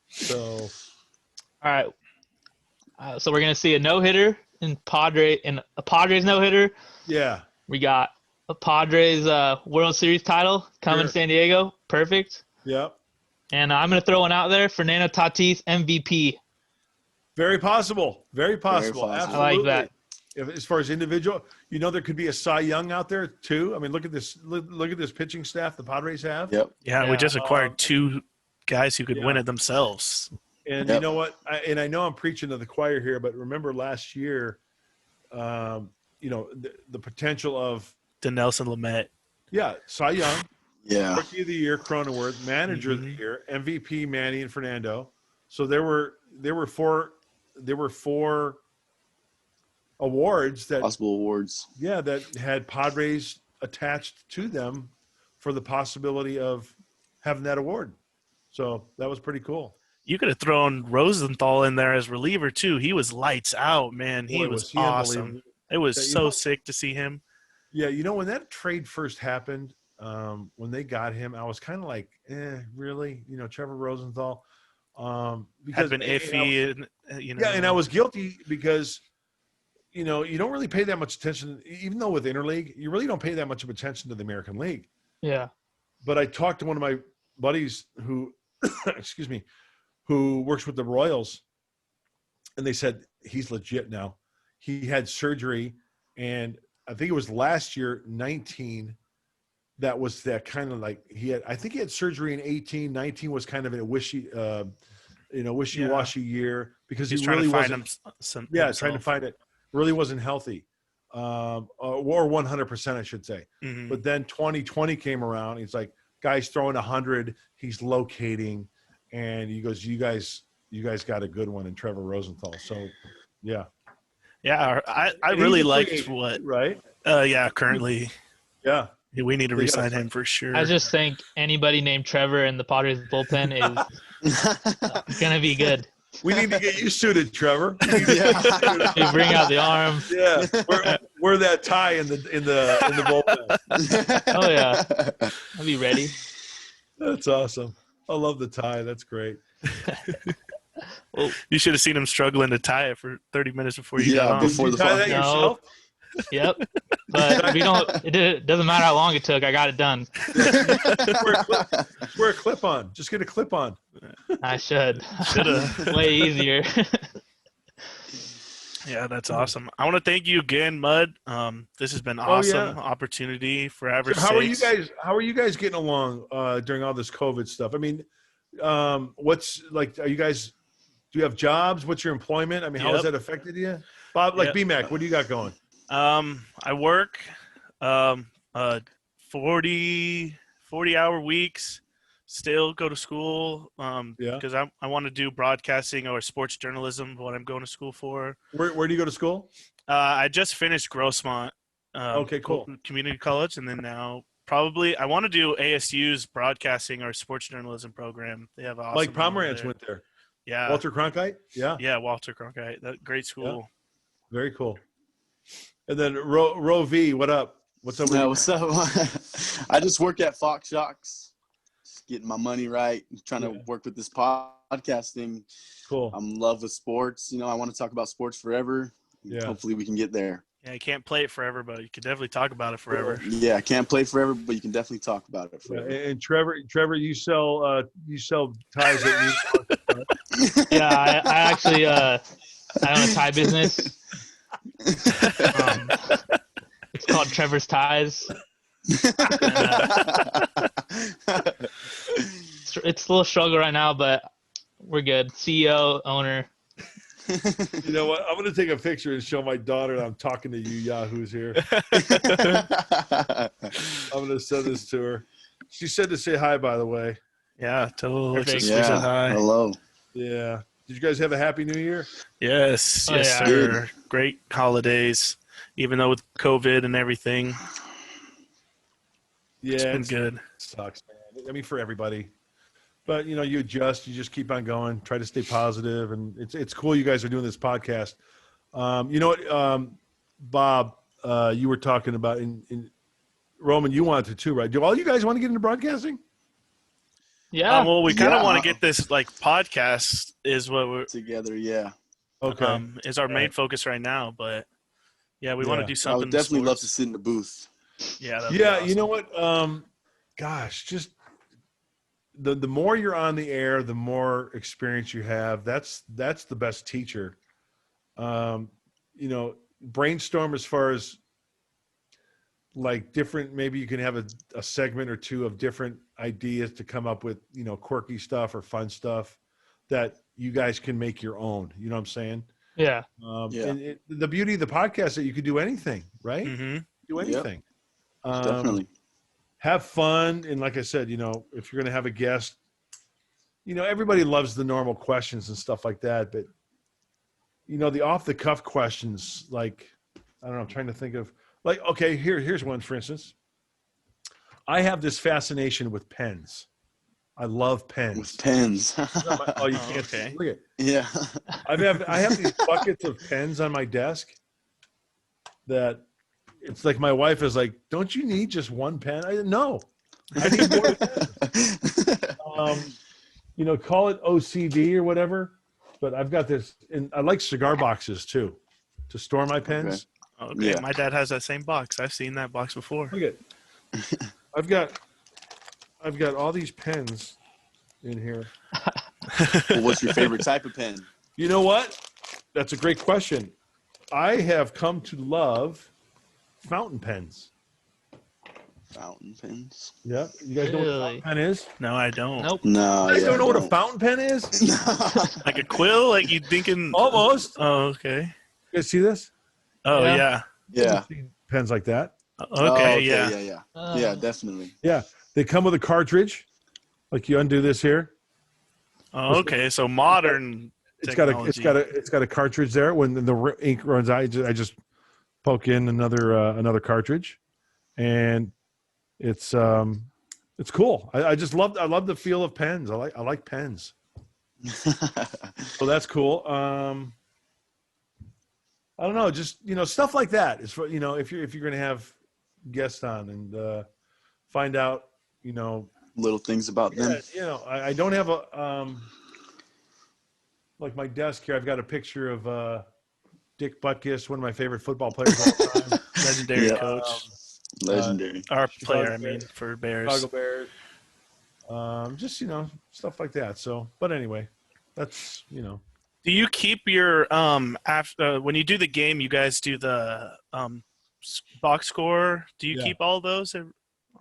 So, All right. So we're gonna see a no hitter in a Padres no hitter. yeah. We got a Padres World Series title coming to San Diego. Perfect. Yep. And I'm gonna throw one out there. Fernando Tatis MVP. Very possible. Very possible. Very possible. I Absolutely. like that. As far as individual, there could be a Cy Young out there too. I mean, look at this. Look at this pitching staff the Padres have. Yep. Yeah, Yeah. we just acquired two guys who could Yeah. win it themselves. And Yep. you know what? I know I'm preaching to the choir here, but remember last year, the potential of Denelson Lamet. Cy Young, Yeah. Rookie of the Year, Cronenworth, Manager of the Year, MVP, Manny and Fernando. So there were four awards that Possible awards. that had Padres attached to them for the possibility of having that award. So that was pretty cool. You could have thrown Rosenthal in there as reliever too. He was lights out, man. He Boy, was he awesome. unbelievable. It was Yeah, so sick to see him. Yeah, when that trade first happened, when they got him, I was kind of like, really? Trevor Rosenthal. Because Had been iffy, and I was guilty because, you don't really pay that much attention, even though with Interleague, you really don't pay that much of attention to the American League. Yeah. But I talked to one of my buddies who, excuse me, who works with the Royals, and they said he's legit now. He had surgery, and I think it was last year, 19, that was that kind of like I think he had surgery in 18, 19 was kind of a wishy-washy year because He's he trying really to find wasn't, himself. trying to find it. Really wasn't healthy. Or 100%, I should say. Mhm. But then 2020 came around. He's like, guy's throwing 100. He's locating. And he goes, you guys got a good one in Trevor Rosenthal. So, yeah. Yeah, I And really he's a free liked agent, what. right? Currently Yeah. we need to They gotta re-sign him for sure. I just think anybody named Trevor in the Padres bullpen is gonna be good. We need to get you suited, Trevor. Yeah. You bring out the arm. Yeah. Wear that tie in the bullpen. Oh yeah, I'll be ready. That's awesome. I love the tie. That's great. Well, you should have seen him struggling to tie it for 30 minutes before you Yeah, got on. before Did the you tie fun. that No. yourself? Yep. But we don't. It doesn't matter how long it took. I got it done. Wear a clip on. Just get a clip on. I should. Shoulda. Way easier. Yeah, that's awesome. I want to thank you again, Mud. This has been awesome opportunity for Average How are you Sakes. guys getting along during all this COVID stuff? I mean, what's like? Are you guys? Do you have jobs? What's your employment? I mean, how has Yep. that affected you, Bob? Like Yep. BMAC, what do you got going? I work 40 hour weeks. Still go to school Yeah. because I want to do broadcasting or sports journalism. What I'm going to school for. Where do you go to school? I just finished Grossmont Okay, cool. Community College, and then now probably I want to do ASU's broadcasting or sports journalism program. They have awesome. Mike one over Pomerantz there. went there. Yeah. Walter Cronkite? Yeah. Yeah, Walter Cronkite. That great school. Very cool. And then Ro V, what up? What's up with you? What's up? I just work at Fox Shocks, just getting my money right, trying to work with this podcasting. Cool. I'm in love with sports. I want to talk about sports forever. Yeah. Hopefully we can get there. Yeah, you can't play it forever, but you can definitely talk about it forever. Yeah, I can't play forever, but you can definitely talk about it forever. And Trevor, you sell ties at New York. Yeah, I actually I own a tie business. It's called Trevor's Ties. It's a little struggle right now, but we're good. CEO, owner. You know what? I'm going to take a picture and show my daughter that I'm talking to you yahoos here. I'm going to send this to her. She said to say hi, by the way. Yeah, tell Alexis Yeah, we said hi. hello. Yeah. Did you guys have a happy New Year? Yes, Oh, yes, yeah. sir. Great holidays, even though with COVID and everything. Yeah, It's been good. It sucks, man. I mean, for everybody. But, you adjust. You just keep on going. Try to stay positive. And it's cool you guys are doing this podcast. You know what, Bob, you were talking about in Roman, you wanted to too, right? Do all you guys want to get into broadcasting? Yeah. Well, we kind of Yeah. want to get this podcast is what we're Together, yeah. Okay. is our main Right. focus right now. But yeah, we want to Yeah. do I something. would definitely in love to sports. sit in the booth. Yeah, that'd be Yeah, awesome. you know what? Gosh, just the more you're on the air, the more experience you have. That's the best teacher. Brainstorm as far as like different. Maybe you can have a segment or two of different ideas to come up with quirky stuff or fun stuff that you guys can make your own. You know what I'm saying? Yeah. Yeah. And the beauty of the podcast is that you could do anything, right? Mm-hmm. Do anything. Definitely. Have fun. And like I said, if you're going to have a guest, everybody loves the normal questions and stuff like that. But, the off the cuff questions, like, I don't know, I'm trying to think of like, okay, here's one, for instance. I have this fascination with pens. I love pens. With pens. Oh, you can't okay. look at. Yeah. I have these buckets of pens on my desk that it's like my wife is like, don't you need just one pen? No, I need more pens. Call it OCD or whatever, but I've got this, and I like cigar boxes too, to store my pens. Okay, Yeah. my dad has that same box. I've seen that box before. Look at, I've got all these pens in here. Well, what's your favorite type of pen? You know what? That's a great question. I have come to love fountain pens. Fountain pens. Yeah, you guys know what a Really? fountain pen is? No, I don't. Nope. No, You guys yeah, don't know what a don't. fountain pen is? Like a quill? Like you thinking? Almost. Oh, okay. You guys see this? Oh, Yeah. yeah. Yeah. You've seen pens like that. Oh, Okay, yeah. Yeah. Yeah, definitely. Yeah, they come with a cartridge. Like you undo this here. Oh, okay. So modern It's technology. got a cartridge there. When the ink runs out, I just poke in another cartridge, and it's cool. I love the feel of pens. I like pens. So that's cool. I don't know, just stuff like that. Is for if you're going to have guests on and find out Little things about them. I don't have a like my desk here. I've got a picture of Dick Butkus, one of my favorite football players of all time. Legendary Yeah. coach. Legendary. Our Chicago player, I mean, Bears. for Bears. Chicago Bears. Just stuff like that. So, but anyway, that's Do you keep your after when you do the game? You guys do the box score. Do you Yeah. keep all those?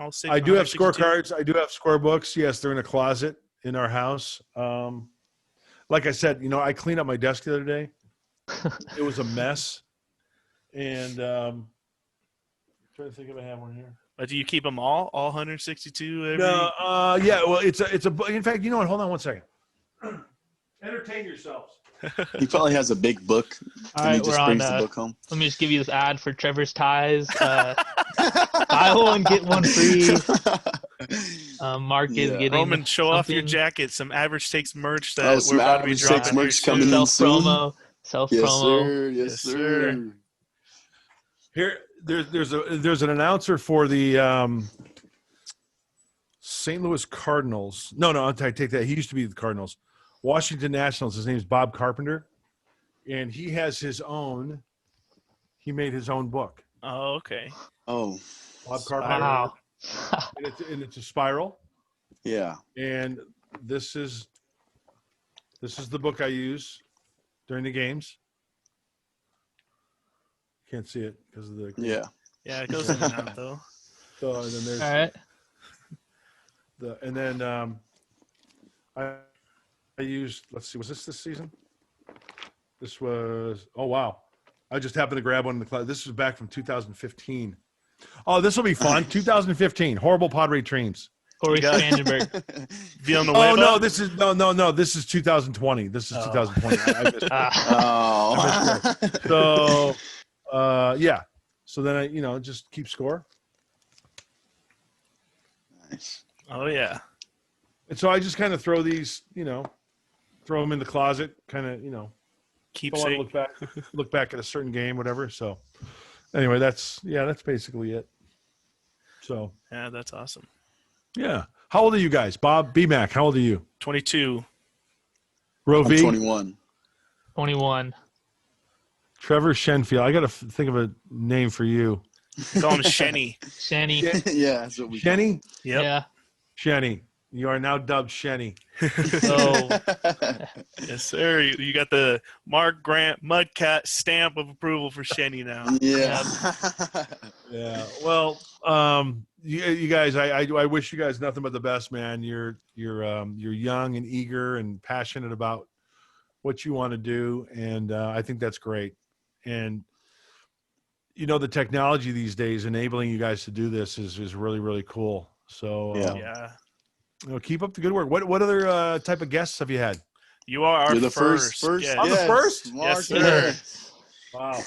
All I do have 162? scorecards. I do have scorebooks. Yes, they're in a closet in our house. Like I said, I cleaned up my desk the other day. It was a mess. And trying to think if I have one here. But do you keep them all 162 every? No, yeah. Well, it's a. In fact, you know what? Hold on one second. Entertain yourselves. He probably has a big book, All and he right, just we're brings on. the book home. Let me just give you this ad for Trevor's Ties. Buy one, get one free. Mark is getting Roman, show off your something. jacket. Some Average Takes merch that some we're about to be Average Takes dropping here merch soon. coming in soon. Self Yes, promo. sir. Yes, Yes, sir. sir. Here, there's an announcer for the St. Louis Cardinals. No, I take that. He used to be the Cardinals. Washington Nationals. His name is Bob Carpenter, and he has his own. He made his own book. Oh, okay. Oh, Bob Carpenter. Wow. And it's a spiral. yeah. And this is the book I use during the games. Can't see it because of the Yeah. Yeah, it goes in and out though. So and then there's All right. I used, let's see, was this season? This was, oh wow. I just happened to grab one in the class. This was back from 2015. Oh, this will be fun. 2015, horrible Padre dreams. Corey got- Spangenberg. Villanueva. Oh no, this is no. This is 2020. This is 2020. I missed it. Oh. So, yeah. So then I, just keep score. Nice. Oh yeah. And so I just kind of throw these, throw them in the closet, kind of, don't want to Keepsake. look back at a certain game, whatever. So anyway, that's basically it. So Yeah, that's awesome. yeah. How old are you guys? Bob, B-Mac, how old are you? 22. Ro I'm V? 21. 21. Trevor Shenfield. I got to think of a name for you. Call him Shenny. Shanny. Yeah, that's what we Shenny? Yep. Yeah. Shenny. You are now dubbed Shenny. So Yes, sir. You got the Mark Grant Mudcat stamp of approval for Shenny now. Yeah. Yeah. Well, you guys, I wish you guys nothing but the best, man. You're young and eager and passionate about what you want to do, and I think that's great. And the technology these days enabling you guys to do this is really, really cool. So Yeah. keep up the good work. What other type of guests have you had? You are our You're the first. first. Yes. I'm the first? Mark, Yes, sir. Wow.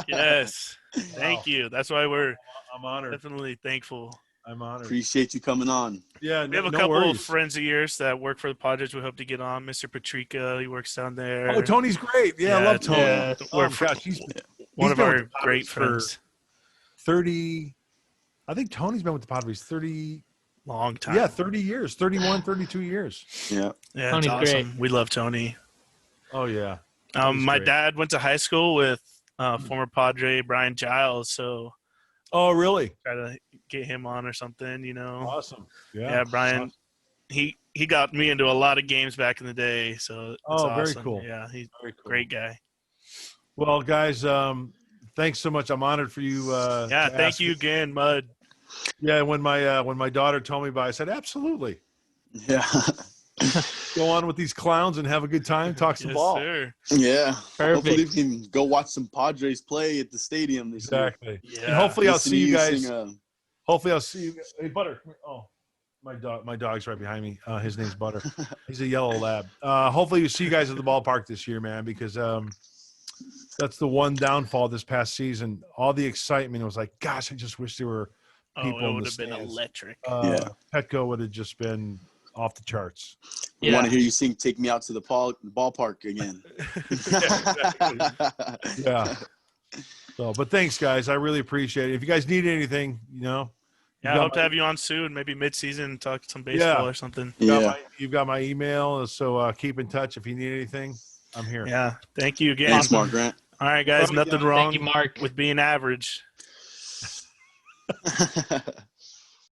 Yes. Thank you. That's why we're I'm honored. definitely thankful. I'm honored. Appreciate you coming on. Yeah, We have a no couple worries. of friends of yours that work for the Padres we hope to get on. Mr. Patrica, he works down there. Oh, Tony's great. Yeah, I love Tony. Yeah. We're Gosh, he's one he's of been our with the great Padres for friends. 30. I think Tony's been with the Padres 30. Long time. Yeah, 30 years, 31, 32 years. Yeah. Yeah, Tony's it's awesome. great. We love Tony. Oh yeah. Tony's My great. dad went to high school with former Padre Brian Giles, so Oh really? try to get him on or something. Awesome. Yeah. Yeah, Brian. He got me into a lot of games back in the day, so it's Oh, very awesome. cool. Yeah, he's Very a cool. great guy. Well, guys, thanks so much. I'm honored for you. Yeah, to thank ask you me. again, Mud. Yeah, when my daughter told me about it, I said absolutely. Yeah. Go on with these clowns and have a good time. Talk some Yes, ball. sir. Yeah. Perfect. Hopefully we can go watch some Padres play at the stadium this year. Exactly. Yeah. And hopefully I'll Listen see to you guys. sing, Hopefully I'll see you. Hey, Butter. Come here. Oh, my dog's right behind me. His name's Butter. He's a yellow lab. Hopefully we see you guys at the ballpark this year, man, because that's the one downfall this past season. All the excitement. It was like, gosh, I just wish there were people it in would the have been stands. electric. Yeah. Petco would have just been off the charts. I Yeah. want to hear you sing "Take Me Out to the Ballpark" again. Yeah. So, but thanks, guys. I really appreciate it. If you guys need anything, Yeah, I got hope to my- have you on soon. Maybe mid-season, talk some baseball Yeah. or something. Yeah. you've got my email, so keep in touch. If you need anything, I'm here. Yeah, thank you again. Thanks, Mark Grant. All right, guys, All right, nothing guys. wrong Thank you, Mark. with being average.